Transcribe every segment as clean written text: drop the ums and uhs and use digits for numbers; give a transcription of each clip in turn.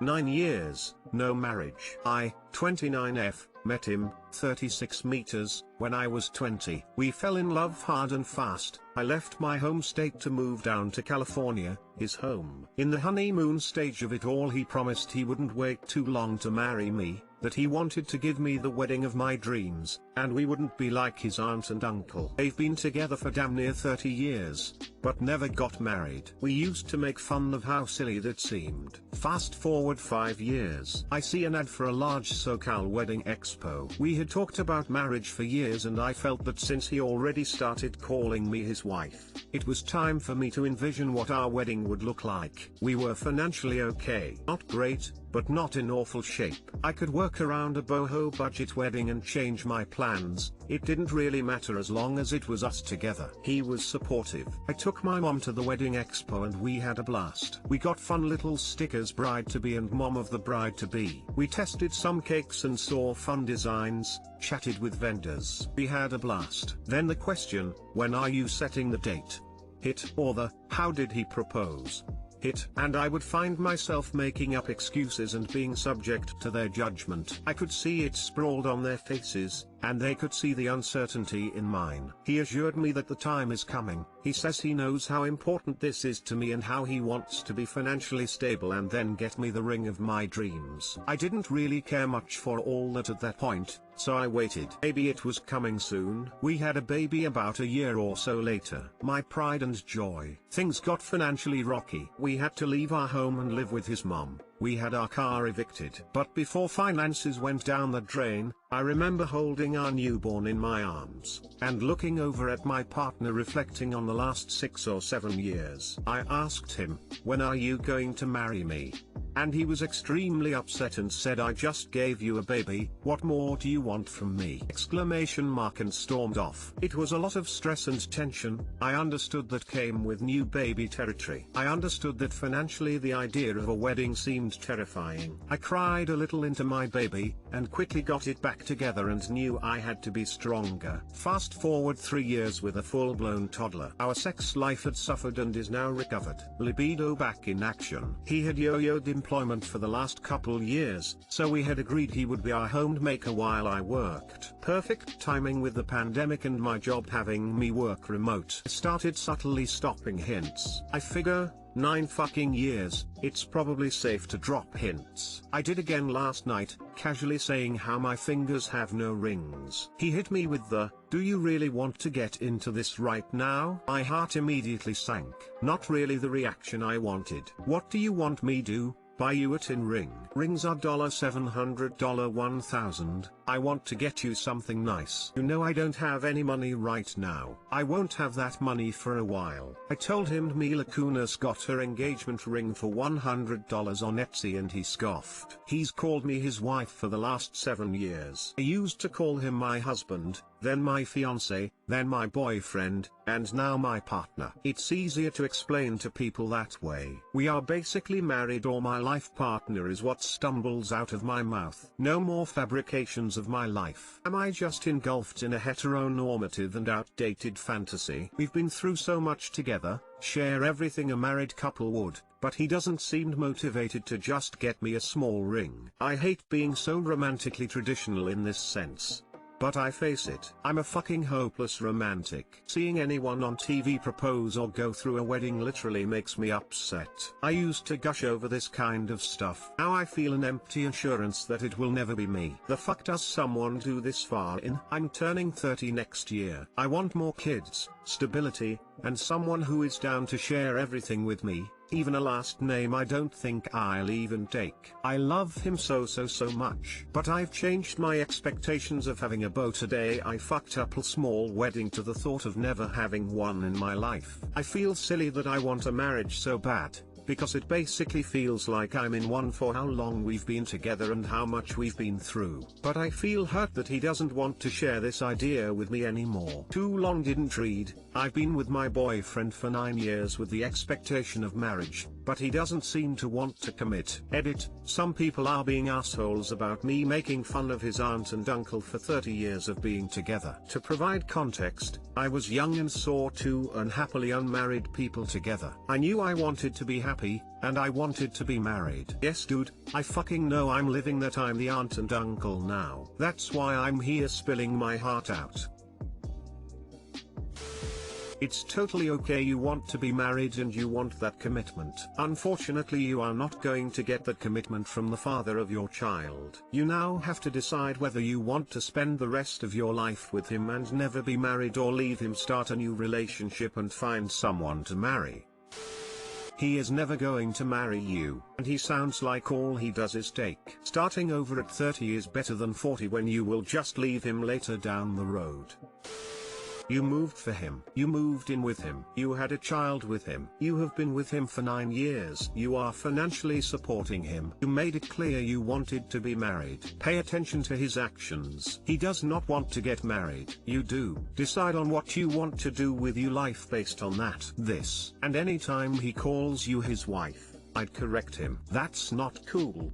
9 years, no marriage. I, 29F, met him, 36 meters, when I was 20. We fell in love hard and fast. I left my home state to move down to California, his home. In the honeymoon stage of it all, he promised he wouldn't wait too long to marry me, that he wanted to give me the wedding of my dreams, and we wouldn't be like his aunt and uncle. They've been together for damn near 30 years, but never got married. We used to make fun of how silly that seemed. Fast forward 5 years. I see an ad for a large SoCal wedding expo. We had talked about marriage for years, and I felt that since he already started calling me his wife, it was time for me to envision what our wedding would look like. We were financially okay. Not great, but not in awful shape. I could work around a boho budget wedding and change my plans. It didn't really matter as long as it was us together. He was supportive. I took my mom to the wedding expo and we had a blast. We got fun little stickers, bride-to-be and mom of the bride-to-be. We tested some cakes and saw fun designs, chatted with vendors. We had a blast. Then the question, when are you setting the date? Hit, or the, how did he propose? Hit, and I would find myself making up excuses and being subject to their judgment. I could see it sprawled on their faces, and they could see the uncertainty in mine. He assured me that the time is coming. He says he knows how important this is to me and how he wants to be financially stable and then get me the ring of my dreams. I didn't really care much for all that at that point, so I waited. Maybe it was coming soon. We had a baby about a year or so later. My pride and joy. Things got financially rocky. We had to leave our home and live with his mom. We had our car evicted. But before finances went down the drain, I remember holding our newborn in my arms, and looking over at my partner reflecting on the last 6 or 7 years. I asked him, when are you going to marry me? And he was extremely upset and said, I just gave you a baby, what more do you want from me? Exclamation mark, and stormed off. It was a lot of stress and tension. I understood that came with new baby territory. I understood that financially the idea of a wedding seemed terrifying. I cried a little into my baby, and quickly got it back together and knew I had to be stronger. Fast forward 3 years with a full-blown toddler. Our sex life had suffered and is now recovered. Libido back in action. He had yo-yoed employment for the last couple years, so we had agreed he would be our homemaker while I worked. Perfect timing with the pandemic and my job having me work remote. I started subtly stopping hints. I figure, 9 fucking years, it's probably safe to drop hints. I did again last night, casually saying how my fingers have no rings. He hit me with the, do you really want to get into this right now? My heart immediately sank. Not really the reaction I wanted. What do you want me do? Buy you a tin ring? Rings are $700, $1,000. I want to get you something nice. You know I don't have any money right now. I won't have that money for a while. I told him Mila Kunis got her engagement ring for $100 on Etsy and he scoffed. He's called me his wife for the last 7 years. I used to call him my husband, then my fiance, then my boyfriend, and now my partner. It's easier to explain to people that way. We are basically married, or my life partner is what stumbles out of my mouth. No more fabrications of my life. Am I just engulfed in a heteronormative and outdated fantasy? We've been through so much together, share everything a married couple would, but he doesn't seem motivated to just get me a small ring. I hate being so romantically traditional in this sense, but I face it. I'm a fucking hopeless romantic. Seeing anyone on TV propose or go through a wedding literally makes me upset. I used to gush over this kind of stuff. Now I feel an empty assurance that it will never be me. The fuck does someone do this far in? I'm turning 30 next year. I want more kids, stability, and someone who is down to share everything with me. Even a last name I don't think I'll even take. I love him so much. But I've changed my expectations of having a beau today. I fucked up a small wedding to the thought of never having one in my life. I feel silly that I want a marriage so bad, because it basically feels like I'm in one for how long we've been together and how much we've been through. But I feel hurt that he doesn't want to share this idea with me anymore. Too long didn't read. I've been with my boyfriend for 9 years with the expectation of marriage, but he doesn't seem to want to commit. Edit, some people are being assholes about me making fun of his aunt and uncle for 30 years of being together. To provide context, I was young and saw 2 unhappily unmarried people together. I knew I wanted to be happy happy, and I wanted to be married. Yes dude, I fucking know I'm living that I'm the aunt and uncle now. That's why I'm here spilling my heart out. It's totally okay you want to be married and you want that commitment. Unfortunately you are not going to get that commitment from the father of your child. You now have to decide whether you want to spend the rest of your life with him and never be married, or leave him, start a new relationship and find someone to marry. He is never going to marry you, and he sounds like all he does is take. Starting over at 30 is better than 40, when you will just leave him later down the road. You moved for him. You moved in with him. You had a child with him. You have been with him for 9 years. You are financially supporting him. You made it clear you wanted to be married. Pay attention to his actions. He does not want to get married. You do. Decide on what you want to do with your life based on that. This. And anytime he calls you his wife, I'd correct him. That's not cool.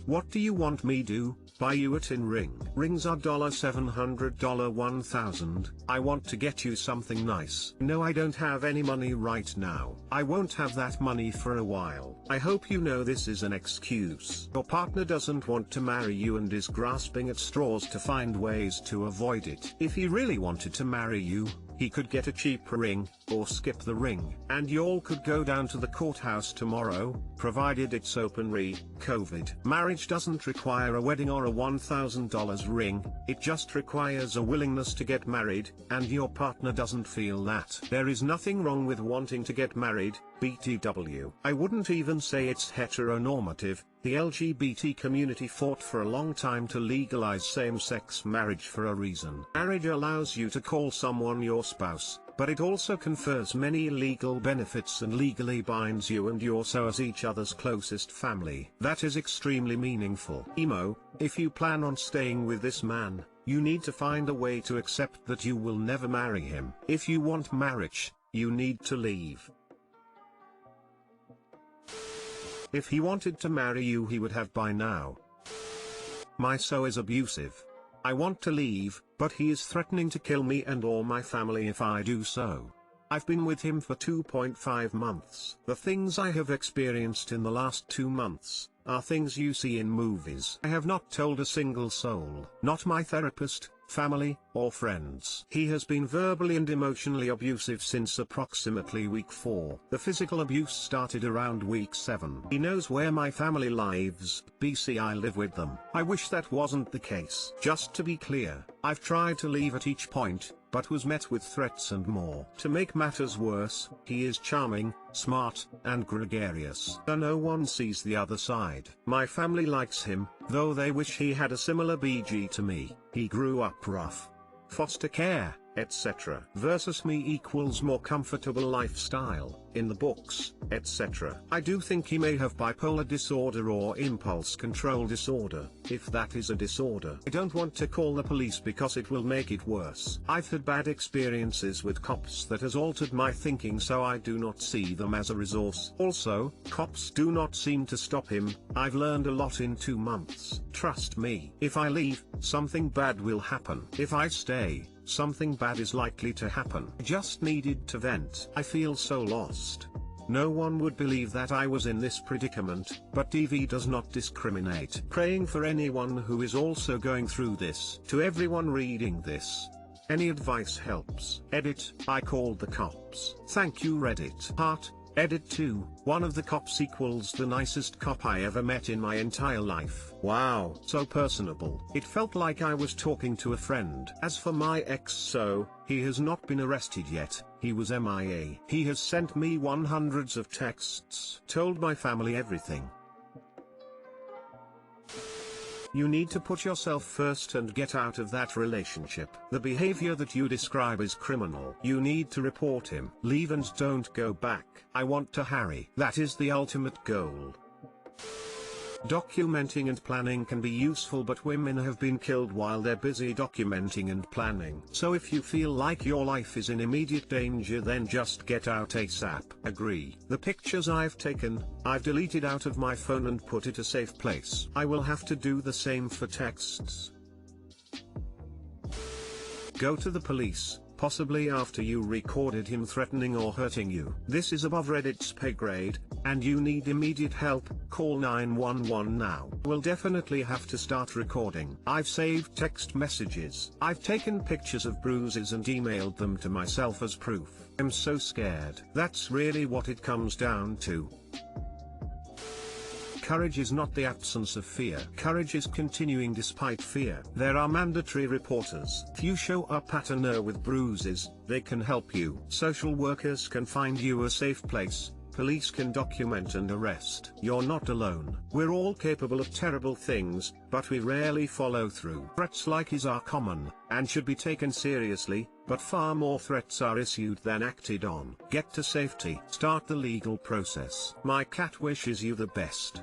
What do you want me do? Buy you a tin ring. Rings are $700, $1,000. I want to get you something nice. No, I don't have any money right now. I won't have that money for a while. I hope you know this is an excuse. Your partner doesn't want to marry you and is grasping at straws to find ways to avoid it. If he really wanted to marry you, he could get a cheaper ring, or skip the ring, and y'all could go down to the courthouse tomorrow, provided it's open COVID. Marriage doesn't require a wedding or a $1,000 ring, it just requires a willingness to get married, and your partner doesn't feel that. There is nothing wrong with wanting to get married, BTW. I wouldn't even say it's heteronormative. The LGBT community fought for a long time to legalize same-sex marriage for a reason. Marriage allows you to call someone your spouse, but it also confers many legal benefits and legally binds you and your so as each other's closest family. That is extremely meaningful. Emo, if you plan on staying with this man, you need to find a way to accept that you will never marry him. If you want marriage, you need to leave. If he wanted to marry you, he would have by now. My so is abusive. I want to leave, but he is threatening to kill me and all my family if I do so. I've been with him for 2.5 months. The things I have experienced in the last 2 months are things you see in movies. I have not told a single soul, not my therapist, family, or friends. He has been verbally and emotionally abusive since approximately week 4. The physical abuse started around week 7. He knows where my family lives, BC I live with them. I wish that wasn't the case. Just to be clear, I've tried to leave at each point, but was met with threats and more. To make matters worse, he is charming, smart, and gregarious. So no one sees the other side. My family likes him, though they wish he had a similar BG to me. He grew up rough. Foster care, etc. versus me equals more comfortable lifestyle, in the books, etc. I do think he may have bipolar disorder or impulse control disorder, if that is a disorder. I don't want to call the police because it will make it worse. I've had bad experiences with cops that has altered my thinking, so I do not see them as a resource. Also, cops do not seem to stop him. I've learned a lot in 2 months. Trust me. If I leave, something bad will happen. If I stay, something bad is likely to happen. I just needed to vent. I feel so lost. No one would believe that I was in this predicament, but DV does not discriminate. Praying for anyone who is also going through this. To everyone reading this, any advice helps. Edit, I called the cops. Thank you Reddit. Heart, Edit 2, one of the cops equals the nicest cop I ever met in my entire life. Wow, so personable. It felt like I was talking to a friend. As for my ex, so, he has not been arrested yet. He was MIA. He has sent me hundreds of texts, told my family everything. You need to put yourself first and get out of that relationship. The behavior that you describe is criminal. You need to report him. Leave and don't go back. I want to Harry. That is the ultimate goal. Documenting and planning can be useful, but women have been killed while they're busy documenting and planning. So if you feel like your life is in immediate danger, then just get out ASAP. Agree. The pictures I've taken, I've deleted out of my phone and put it a safe place. I will have to do the same for texts. Go to the police, possibly after you recorded him threatening or hurting you. This is above Reddit's pay grade, and you need immediate help. Call 911 now. We'll definitely have to start recording. I've saved text messages. I've taken pictures of bruises and emailed them to myself as proof. I'm so scared. That's really what it comes down to. Courage is not the absence of fear. Courage is continuing despite fear. There are mandatory reporters. If you show up at a NER with bruises, they can help you. Social workers can find you a safe place. Police can document and arrest. You're not alone. We're all capable of terrible things, but we rarely follow through. Threats like his are common, and should be taken seriously, but far more threats are issued than acted on. Get to safety. Start the legal process. My cat wishes you the best.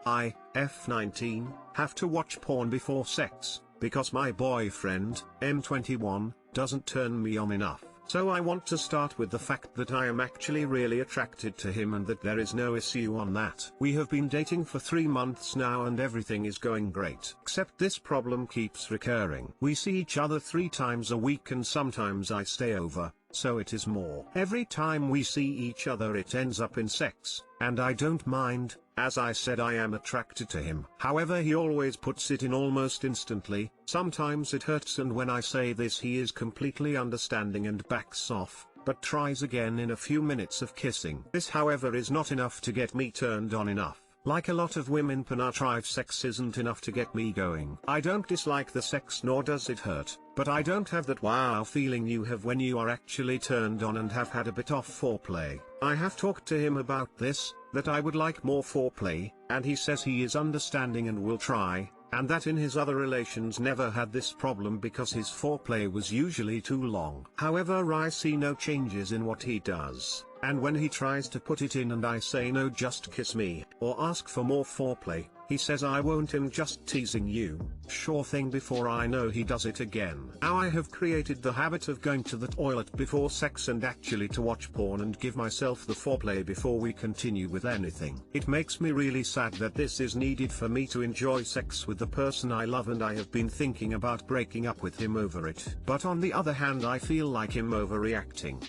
I, F19, have to watch porn before sex, because my boyfriend, M21, doesn't turn me on enough. So I want to start with the fact that I am actually really attracted to him and that there is no issue on that. We have been dating for 3 months now and everything is going great. Except this problem keeps recurring. We see each other 3 times a week and sometimes I stay over, so it is more. Every time we see each other it ends up in sex, and I don't mind. As I said, I am attracted to him. However, he always puts it in almost instantly. Sometimes it hurts, and when I say this he is completely understanding and backs off, but tries again in a few minutes of kissing. This however is not enough to get me turned on enough. Like a lot of women, penetrative sex isn't enough to get me going. I don't dislike the sex nor does it hurt, but I don't have that wow feeling you have when you are actually turned on and have had a bit of foreplay. I have talked to him about this, that I would like more foreplay, and he says he is understanding and will try, and that in his other relations never had this problem because his foreplay was usually too long. However, I see no changes in what he does, and when he tries to put it in and I say no, just kiss me, or ask for more foreplay, he says I won't, I'm just teasing you. Sure thing, before I know he does it again. Now I have created the habit of going to the toilet before sex and actually to watch porn and give myself the foreplay before we continue with anything. It makes me really sad that this is needed for me to enjoy sex with the person I love, and I have been thinking about breaking up with him over it. But on the other hand, I feel like him overreacting.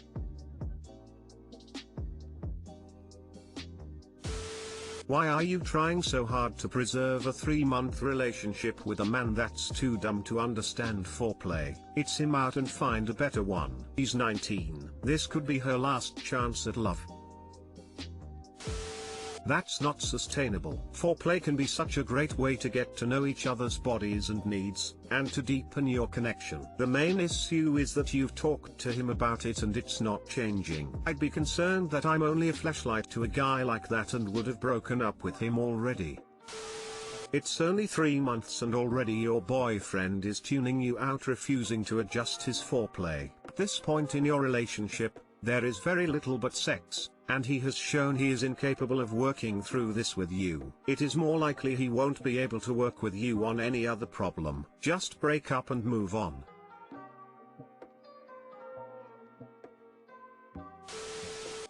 Why are you trying so hard to preserve a 3-month relationship with a man that's too dumb to understand foreplay? It's him out and find a better one. He's 19. This could be her last chance at love. That's not sustainable. Foreplay can be such a great way to get to know each other's bodies and needs, and to deepen your connection. The main issue is that you've talked to him about it and it's not changing. I'd be concerned that I'm only a flashlight to a guy like that and would have broken up with him already. It's only 3 months and already your boyfriend is tuning you out, refusing to adjust his foreplay. At this point in your relationship, there is very little but sex, and he has shown he is incapable of working through this with you. It is more likely he won't be able to work with you on any other problem. Just break up and move on.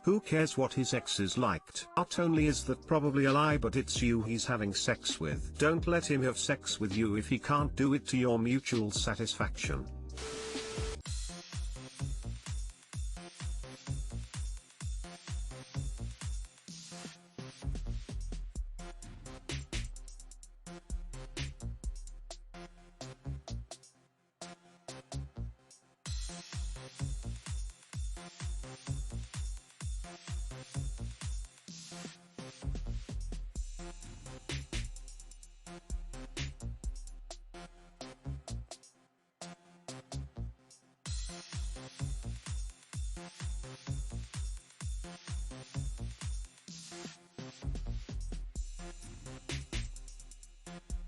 Who cares what his exes liked? Not only is that probably a lie, but it's you he's having sex with. Don't let him have sex with you if he can't do it to your mutual satisfaction.